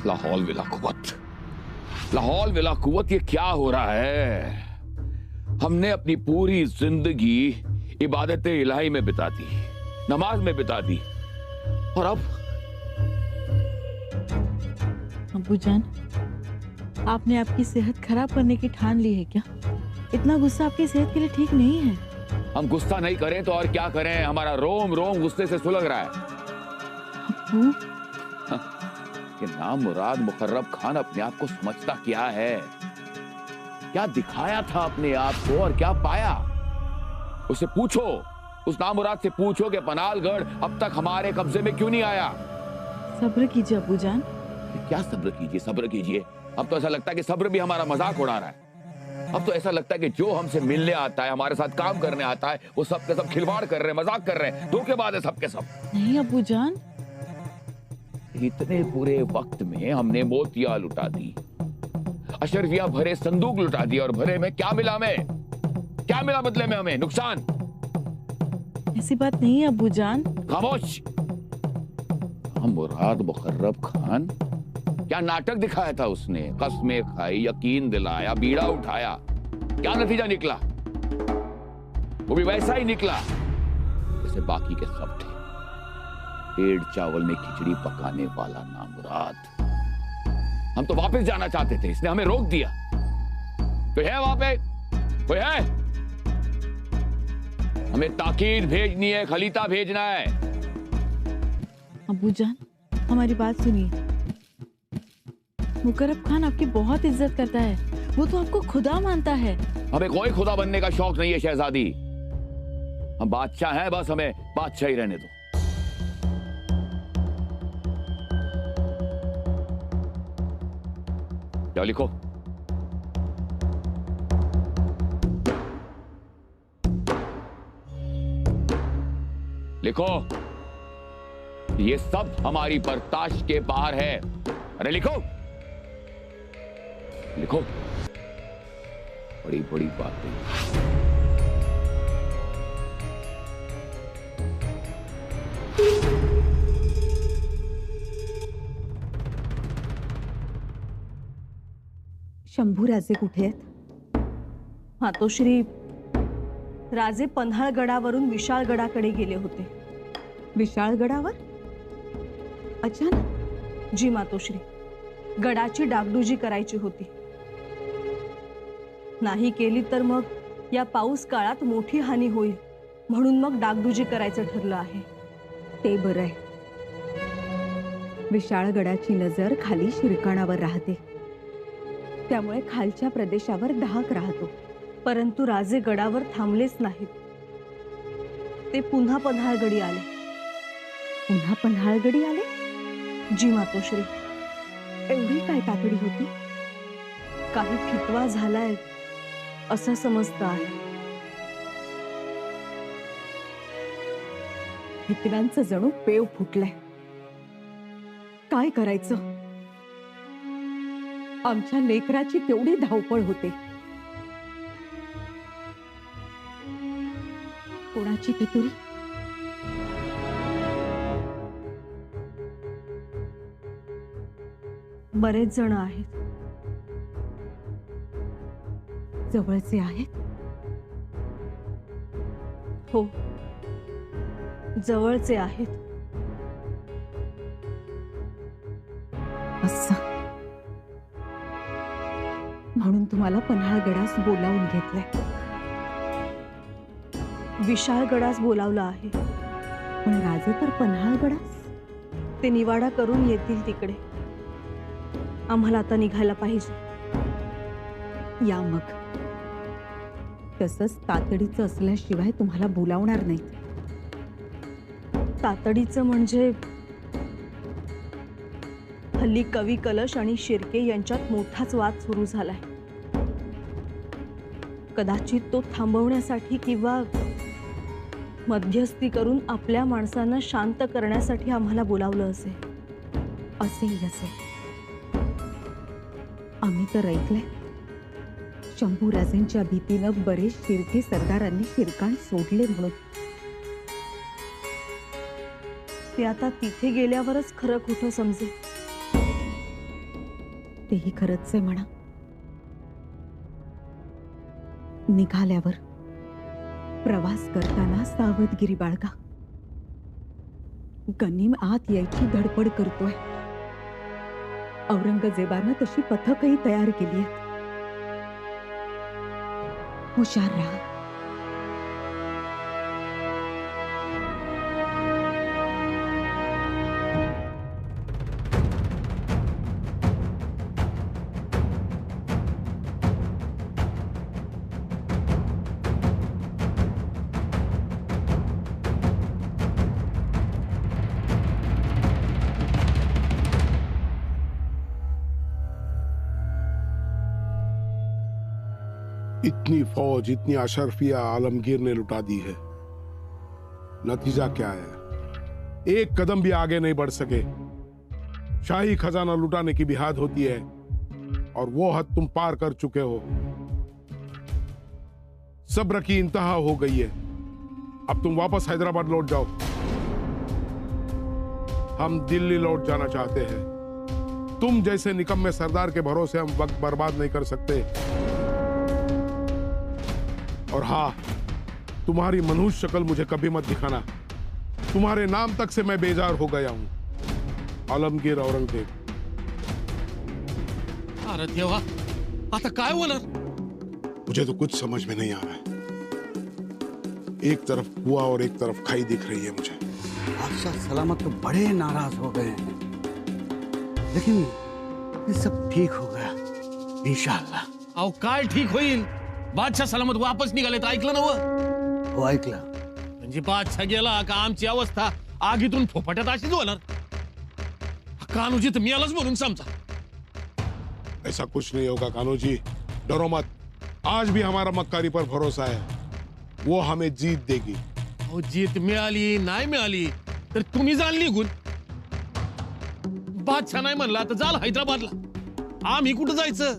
Lahaul villa कुव्वत, Lahaul villa कुव्वत, ये क्या हो रहा है? हमने अपनी पूरी जिंदगी इबादत इलाही में बिता दी, नमाज में बिता दी, और अब अब्बू जान, आपने आपकी सेहत खराब करने की ठान ली है क्या? इतना गुस्सा आपकी सेहत के लिए ठीक नहीं है। हम गुस्सा नहीं करें तो और क्या करें? हमारा रोम रोम गुस्से से सुलग रहा है। अब्बू, कि नामुराद मुकर्रब खान अपने आप को समझता क्या है? क्या दिखाया था अपने आप को और क्या पाया? उससे पूछो, उस नामुराद से पूछो कि पनालगढ़ अब तक हमारे कब्जे में क्यों नहीं आया। सब्र कीजिए अब्बू जान। क्या सब्र कीजिए, सब्र कीजिए? अब तो ऐसा लगता है कि सब्र भी हमारा मजाक उड़ा रहा है। अब तो ऐसा लगता है कि जो हमसे मिलने आता है, हमारे साथ काम करने आता है, वो सब के सब खिलवाड़ कर रहे हैं, मजाक कर रहे हैं, धोखेबाज है सबके सब। नहीं अब्बू जान, इतने बुरे वक्त में हमने मोतियां लुटा दी, अशरफिया भरे संदूक लुटा दिए, और भरे में क्या मिला? हमें क्या मिला? बदले में हमें नुकसान। ऐसी बात नहीं है अब्बू जान। खामोश। मुराद मुकर्रब खान, क्या नाटक दिखाया था उसने? कस्में खाई, यकीन दिलाया, बीड़ा उठाया, क्या नतीजा निकला? वो भी वैसा ही निकला जैसे बाकी के सब थे। पेड़ चावल में खिचड़ी पकाने वाला नामुराद। हम तो वापस जाना चाहते थे, इसने हमें रोक दिया। कोई है वहां पे? कोई है? हमें ताकीद भेजनी है, खलीता भेजना है। अब्बू जान, हमारी बात सुनिए। मुकर्रब खान आपकी बहुत इज्जत करता है, वो तो आपको खुदा मानता है। हमें कोई खुदा बनने का शौक नहीं है शहजादी। हम बादशाह हैं, बस हमें बादशाह ही रहने दो। क्या लिखो? लिखो, ये सब हमारी बर्दाश्त के बाहर है। अरे लिखो, लिखो। बड़ी बड़ी बातें। शंभूराजे कुठे आहेत? मातोश्री, राजे पन्हाळगडावरून विशाळगडाकडे गेले होते। विशाळगडावर अचानक? जी मातोश्री, गडाची डागडुजी करायची होती। नाही केली तर मग या पाऊस काळात मोठी हानी होईल, म्हणून मग डागडुजी करायचं ठरलं आहे। ते बरं आहे। विशाळगडाची नजर खाली शिरकाणावर राहते, त्यामुळे खालच्या प्रदेशावर धाक राहतो। परंतु राजे गडावर थांबलेच नाहीत, ते पुन्हा पन्हाळगडी आले। पुन्हा पन्हाळगडी आले? जी मातोश्री। एवढी काय तातडी होती? काही फितवा झालाय असं समजतं आहे। फितव्यांचं जणू पेव फुटलंय। काय करायचं? आमच्या लेकराची तेवढी धावपळ होते। कोणाची फितुरी? बरेच जण आहेत। जवळचे आहेत? हो, जवळचे आहेत। असं म्हणून तुम्हाला पन्हाळगडास बोलावून घेतलंय? विशाळगडास बोलावलं आहे। पण राजे तर पन्हाळगडास? ते निवाडा करून येतील तिकडे। आम्हाला आता निघायला पाहिजे। या मग। तसंच तातडीचं असल्याशिवाय तुम्हाला बोलावणार नाही। तातडीचं म्हणजे हल्ली कवी कलश आणि शिर्के यांच्यात मोठाच वाद सुरू झालाय। कदाचित तो थांबवण्यासाठी किंवा मध्यस्थी करून आपल्या माणसांना शांत करण्यासाठी आम्हाला बोलावलं असेल। असेल असेल। आम्ही तर ऐकलंय, शंभूराजेंच्या भीतीनं बरेच शिर्के सरदारांनी शिरकाण सोडले म्हणून। ते आता तिथे गेल्यावरच खरं खोटं समजेल। तेही खरंच आहे म्हणा. निघाल्यावर प्रवास करताना सावधगिरी बाळगा. गनीम आत यायची धडपड करतोय. औरंगजेबानं तशी पथकही तयार केली आहेत. हुशार राहा. इतनी फौज, इतनी अशरफिया आलमगीर ने लुटा दी है. नतीजा क्या है? एक कदम भी आगे नहीं बढ़ सके. शाही खजाना लुटाने की भी हद होती है और वो हद तुम पार कर चुके हो. सब्र की इंतहा हो गई है. अब तुम वापस हैदराबाद लौट जाओ. हम दिल्ली लौट जाना चाहते हैं. तुम जैसे निकम्मे सरदार के भरोसे हम वक्त बर्बाद नहीं कर सकते. और हाँ, तुम्हारी मनुष्य शक्ल मुझे कभी मत दिखाना. तुम्हारे नाम तक से मैं बेजार हो गया हूं. आलमगीर औरंगजेब. अरे देवा, आता काय होणार? मुझे तो कुछ समझ में नहीं आ रहा है. एक तरफ कुआं और एक तरफ खाई दिख रही है मुझे. बादशाह सलामत तो बड़े नाराज हो गए हैं, लेकिन ये सब ठीक हो गया इंशाअल्लाह. अहो काय ठीक होईल? बादशाह सलामत वापस निघाले तर ऐकलं नव? हो ऐकलं. म्हणजे बादशाह गेला का आमची अवस्था आगीतून फोफाट्यात अशीच होणार. कान्होजी तर मिळालाच म्हणून समजा. ऐसा कुछ नहीं होगा कान्हो जी. डरो मत. आज भी हमारा मक्कारी पर भरोसा है. वो हमें जीत देगी. अहो जीत मिळाली नाही मिळाली तर तुम्ही जाल निघून. बादशाह नाही म्हणला तर जाल हैदराबादला. आम्ही कुठं जायचं?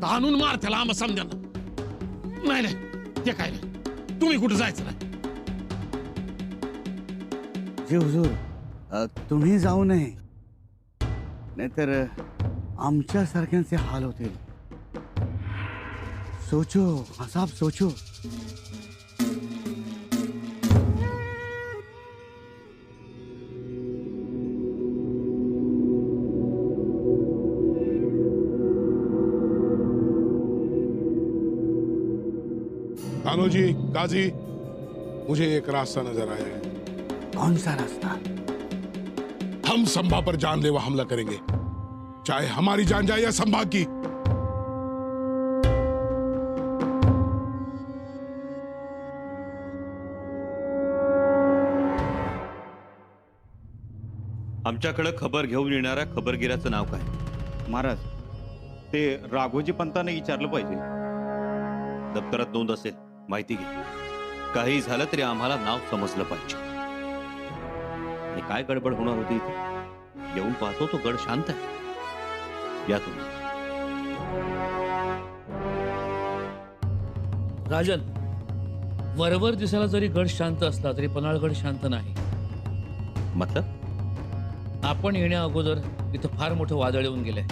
आणून मार त्याला आम्हा समजाना. नाही नाही ते काय नाही. तुम्ही कुठं जायचं नाही. जी हुजूर, तुम्ही जाऊ नये, नाहीतर आमच्या सारख्यांचे हाल होतील. सोचो हसाब सोचो. कान्हो जी, गाजी, मुझे एक रास्ता नजर आया है. कौन सा रास्ता? हम संभा पर जानलेवा हमला करेंगे, चाहे हमारी जान जाए या संभा की. आमच्याकडे खबर घेऊन येणाऱ्या खबरगिराचं नाव काय? महाराज, ते राघोजी पंताने विचारलं पाहिजे. दप्तरात नोंद असेल, माहिती घे. काही झालं तरी आम्हाला नाव समजलं पाहिजे. आणि काय गडबड होणार होती इथे? येऊन पाहतो तो गड शांत आहे. या तुम्ही. राजन, वरवर दिसायला जरी गड शांत असला तरी पन्हाळगड शांत नाही. मतलब? आपण येण्या अगोदर इथं फार मोठं वादळ येऊन गेलंय.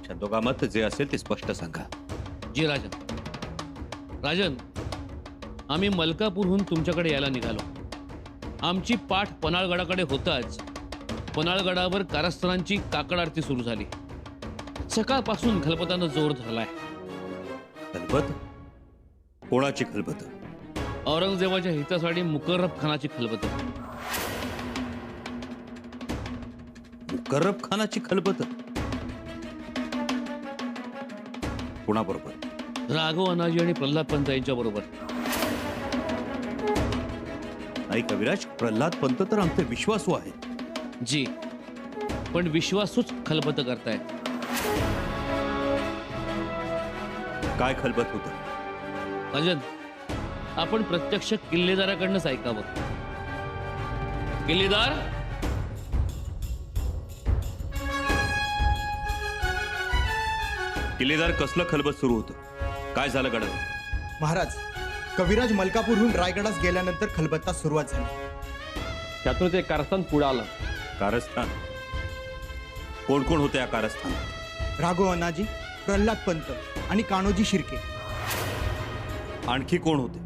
छंदोगामत जे असेल ते स्पष्ट सांगा. जी राजन. राजन, आम्ही मलकापूरहून तुमच्याकडे यायला निघालो. आमची पाठ पन्हाळगडाकडे होताच पन्हाळगडावर कारस्थानांची काकड आरती सुरू झाली. सकाळपासून खलबतानं जोर धरलाय. खलबत? कोणाची खलबत? औरंगजेबाच्या हितासाठी मुकर्रब खानाची खलबत. मुकर्रब खानाची खलबत? कोणाबरोबर? राघव अनाजी आणि प्रल्हाद पंत यांच्या बरोबर. नाही कविराज, प्रल्हाद पंत तर आमचे विश्वासू आहेत. जी, पण विश्वासूच खलबत करतायत. काय खलबत होतं? राजन, आपण प्रत्यक्ष किल्लेदाराकडनंच ऐकावं. किल्लेदार, किल्लेदार, कसलं खलबत सुरू होतं? काय झालं गडावर? महाराज, कविराज मलकापूरहून रायगडास गेल्यानंतर खलबत्ता सुरुवात झाली. त्यातूनच एक कारस्थान पुढे आलं. कारस्थान? कोण कोण होते या कारस्थानात? राघव अनाजी, प्रल्हाद पंत आणि कान्होजी शिर्के. आणखी कोण होते?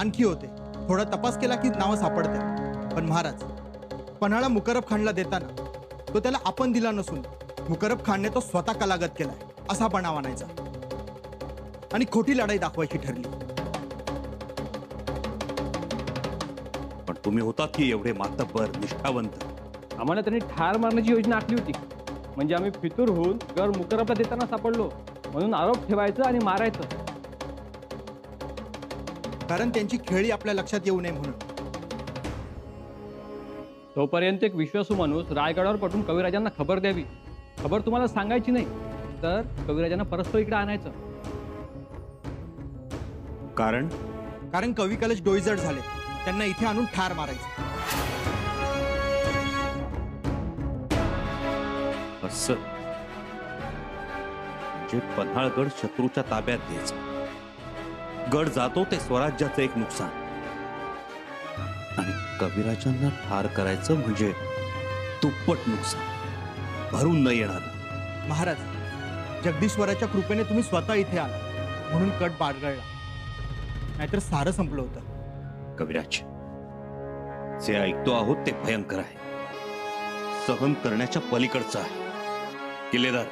आणखी होते. थोडा तपास केला की नावं सापडतात. पण महाराज, पन्हाळा मुकरब खानला देताना तो त्याला आपण दिला नसून मुकरब खानने तो स्वतः कलागत केलाय असा बनाव आणायचा आणि खोटी लढाई दाखवायची ठरली. पण तुम्ही होतात की एवढे मातब्बर निष्ठावंत? आम्हाला त्यांनी ठार मारण्याची योजना आखली होती. म्हणजे आम्ही फितूर होऊन गड मुकरबला देताना सापडलो म्हणून आरोप ठेवायचं आणि मारायचं. कारण त्यांची खेळी आपल्या लक्षात येऊ नये म्हणून. तोपर्यंत एक विश्वासू माणूस रायगडावर पटून कविराजांना खबर द्यावी. खबर तुम्हाला सांगायची नाही, तर कविराजांना परस्पर इकडे आणायचं. कारण कारण कवी कलश डोईजड झाले, त्यांना इथे आणून ठार मारायचं. असं म्हणजे पन्हाळगड शत्रूच्या ताब्यात द्यायचं. गड जातो ते स्वराज्याचं एक नुकसान, आणि कविराजांना ठार करायचं म्हणजे दुप्पट नुकसान, भरून न येणार. महाराज, जगदीश्वराच्या कृपेने तुम्ही स्वतः इथे आला म्हणून कट बाळगळला, नाहीतर सारं संपलं होतं. कविराज, जे ऐकतो आहोत ते भयंकर आहे, सहन करण्याच्या पलीकडचं आहे. किल्लेदार,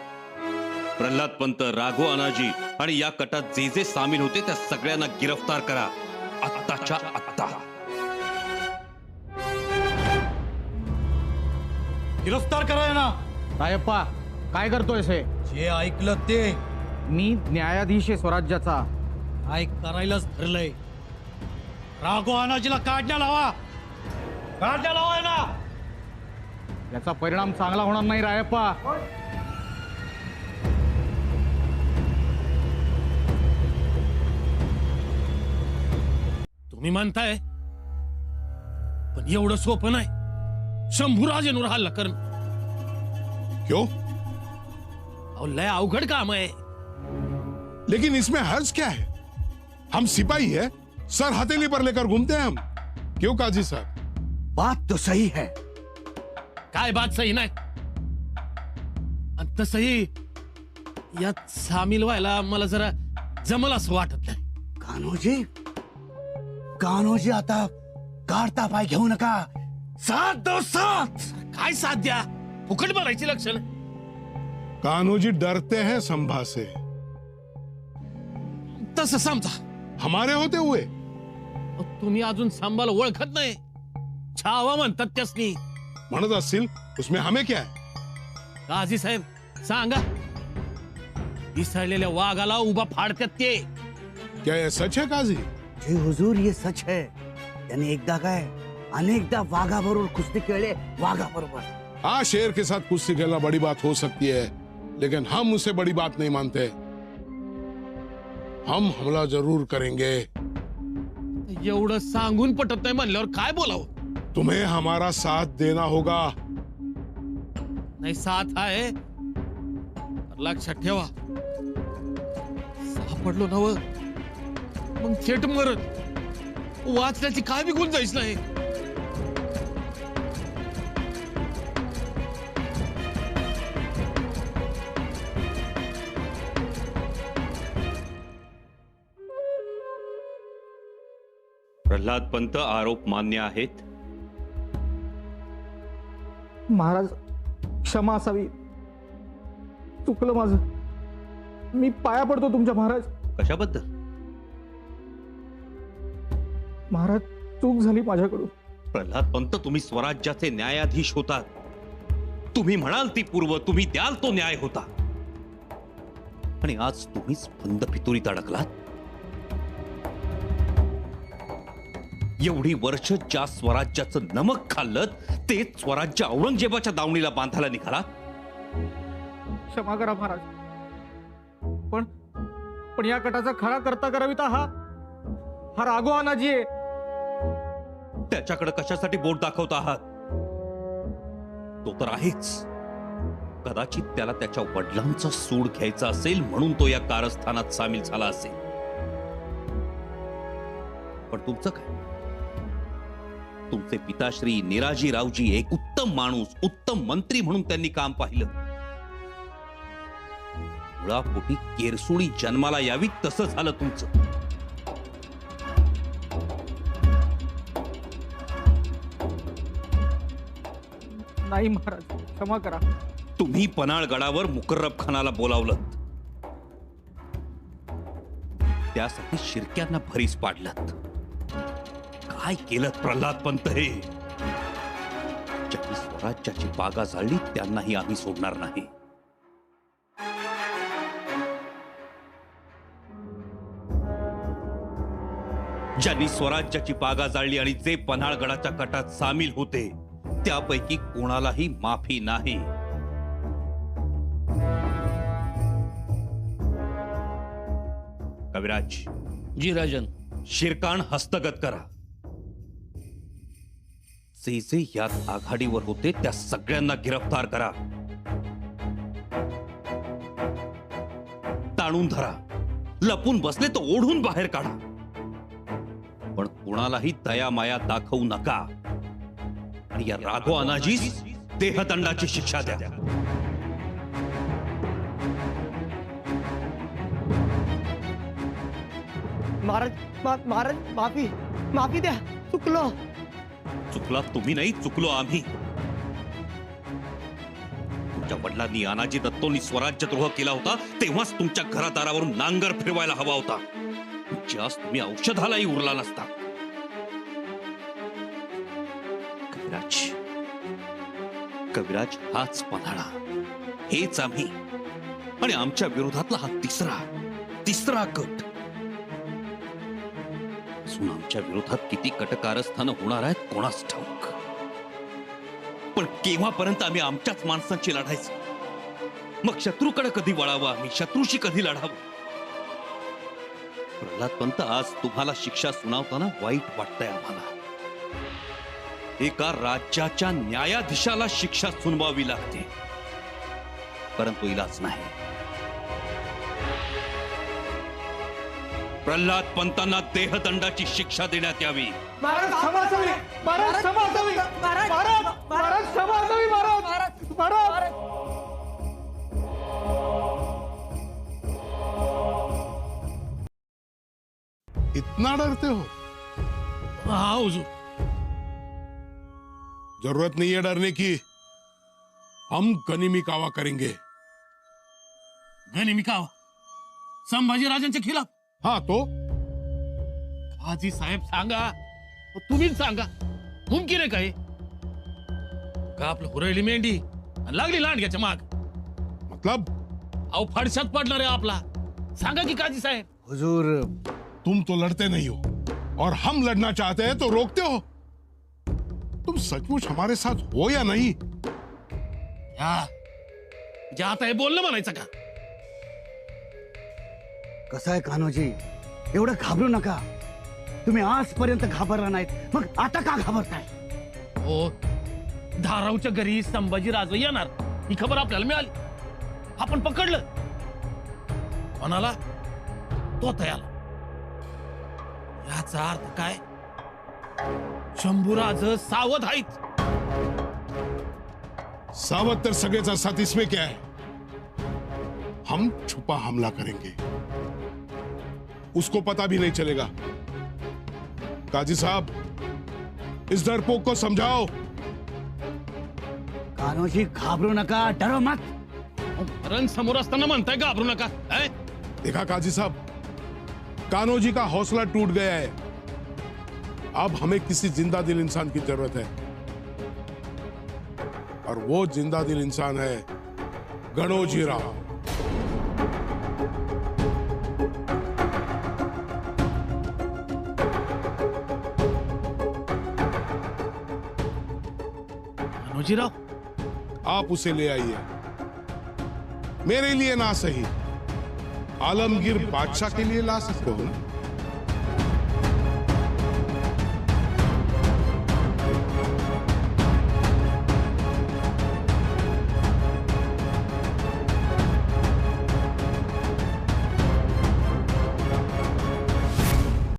प्रल्हाद पंत, राघव अनाजी आणि या कटात जे जे सामील होते त्या सगळ्यांना गिरफ्तार करा, आत्ताच्या आत्ता. गिरफ्तार कराय ना. रायप्पा, काय करतोय हे? जे ऐकलं ते. मी न्यायाधीश आहे स्वराज्याचा. काय करायलाच ठरलंय. राघव अनाजीला काढण्या लावा. काढण्या लावाय ना. याचा परिणाम चांगला होणार नाही रायप्पा. तुम्ही म्हणताय, पण एवढं सोपं नाही शंभूराजेंवर हल्ला करणं. क्यों? अहो, लय अवघड काम आहे. लेकिन इसमें हर्ज क्या है? हम सिपाही है, सर हथेली पर लेकर घूमते हैं हम. क्यों काजी साहब? बात तो सही है. काय बात सही नाही? आणि तसंही यात सामील व्हायला मला जरा जमल असं वाटत नाही. कान्होजी, कान्होजी, आता काढता पाय घेऊ नका. साथ दो साथ. काय साथ द्या? फुकट मारायची लक्षण. कान्होजी डरते हैं संभा से. तसं समजा. हमारे होते हुए तुम्ही अजून सांबाला ओळखत नाही. छावा म्हणतात त्यासनी. म्हणत असतील, उसमें हमें क्या है? काझी साहेब सांगा. इसळलेल्या वाघाला उभा फाडतात ते. क्या ये सच है काजी? जी हुजूर, ये सच है. यानी एकदा काय अनेकदा वाघाबरोबर कुस्ती खेळले. वाघाबरोबर. हाँ, शेर के साथ कुश्ती खेलना बड़ी बात हो सकती है, लेकिन हम उसे बड़ी बात नहीं मानते. हम हमला जरूर करेंगे. एवढं सांगून पटत नाही म्हणल्यावर काय बोलावं? तुम्हें हमारा साथ देना होगा. नाही साथ आहे, लक्षात ठेवा. सापडलो नव मग थेट मरत. वाचण्याची काय बी गुंजाईश नाही. प्रल्हाद पंत आरोप मान्य आहेत. महाराज, क्षमा असावी. चुकलं माझं. मी पाया पडतो तुमच्या महाराज. कशाबद्दल? महाराज, चूक झाली माझ्याकडून. प्रल्हाद पंत, तुम्ही स्वराज्याचे न्यायाधीश होतात. तुम्ही म्हणाल ती पूर्व, तुम्ही द्याल तो न्याय होता. आणि आज तुम्हीच बंद फितुरीत अडकलात. एवढी वर्ष ज्या स्वराज्याचं नमक खाल्लं तेच स्वराज्य औरंगजेबाच्या दावणीला बांधायला निघाला. क्षमा करा महाराज. पण या कटाचा खरा करता कराविता हा राघव अनाजी आहे. त्याच्याकडे कशासाठी बोट दाखवता आहात? तो तर आहेच. कदाचित त्याला त्याच्या वडिलांचा सूड घ्यायचा असेल म्हणून तो या कारस्थानात सामील झाला असेल. पण तुमचं काय? तुमचे पिताश्री निराजी रावजी एक उत्तम माणूस, उत्तम मंत्री म्हणून त्यांनी काम पाहिलं. मुळापोटी केरसुणी जन्माला यावी तसं झालं तुमचं. नाही महाराज, क्षमा करा. तुम्ही पन्हाळगडावर मुकर्रब खानाला बोलावलं, त्यासाठी शिर्क्यांना भरीस पाडलं. काय केलं प्रल्हाद पंत हे? ज्यांनी स्वराज्याची बागा जाळली त्यांनाही आम्ही सोडणार नाही. ज्यांनी स्वराज्याची बागा जाळली आणि जे पन्हाळगडाच्या कटात सामील होते त्यापैकी कोणालाही माफी नाही. कविराज. जी राजन. शिरकाण हस्तगत करा. जे जे यात आघाडीवर होते त्या सगळ्यांना गिरफ्तार करा. ताणून धरा. लपून बसले तर ओढून बाहेर काढा. पण कुणालाही दया माया दाखवू नका आणि या राघो अनाजीस देहदंडाची शिक्षा द्या. महाराज माफी माफी द्या. चुकलो. चुकला तुम्ही नाही, चुकलो आम्ही. तुमच्या वडिलांनी अनाजी दत्तोंनी स्वराज्यद्रोह केला होता तेव्हाच तुमच्या घरादारावरून नांगर फिरवायला हवा होता. जास्त तुम्ही औषधालाही उरला नसता. कविराज हाच पन्हाळा, हेच आम्ही आणि आमच्या विरोधातला हा तिसरा गट. अजून आमच्या विरोधात किती कटकारस्थानं होणार आहेत कोणास ठाऊक. पण केव्हापर्यंत आम्ही आमच्याच माणसांची लढायचं? मग शत्रूकडे कधी वळावं आम्ही? शत्रूशी कधी लढावं? प्रल्हाद पंत, आज तुम्हाला शिक्षा सुनावताना वाईट वाटतंय आम्हाला. एका राज्याच्या न्यायाधीशाला शिक्षा सुनवावी लागते, परंतु इलाज नाही. प्रल्हाद पंतांना देहदंडाची शिक्षा देण्यात यावी. महाराज क्षमा असावी. महाराज क्षमा असावी. महाराज क्षमा असावी. महाराज. इतना डरते हो? हाँ हुजूर. जरूरत नहीं है डरने की. हम गनिमी कावा करेंगे. गनिमी कावा संभाजी राजांच्या खिलाफ? हाँ तो हाजी साहेब सांगा, तुम्हीच सांगा. मुमकिन आहे काय? का आपलं हुरळली मेंढी आणि लागली लांडग्याच्या माग? मतलब अहो फडशात पडणार आहे आपला. सांगा की काजी साहेब. हुजूर, तुम तो लड़ते नहीं हो और हम लड़ना चाहते हैं तो रोकते हो. तुम सचमुच हमारे साथ हो या नहीं? जात आहे बोलणं म्हणायचं का? कसं आहे कान्होजी, एवढं घाबरू नका. तुम्ही आजपर्यंत घाबरला नाहीत, मग आता का घाबरताय? हो, धारावच्या घरी संभाजी राजे येणार ही खबर आपल्याला मिळाली. आपण पकडलं. कोणाला? तो तयाला. याचा अर्थ काय? शंभूराज सावध आहेत. सावध तर सगळेच असतात. इसमें क्या है? हम छुपा हमला करेंगे, उसको पता भी नहीं चलेगा. काजी साहब, इस डरपोक को समझाओ. कान्होजी घाबरू नका, डरो मत. रण समोर असताना म्हणताय घाबरू नका. देखा काजी साहब, कान्होजी का हौसला टूट गया है. अब हमें किसी जिंदा दिल इंसान की जरूरत है, और वो जिंदा दिल इंसान है गणोजीराव. गणोजीराव, आप उसे ले आइए. मेरे लिए ना सही, आलमगीर बादशाह के लिए ला सकते हो ना?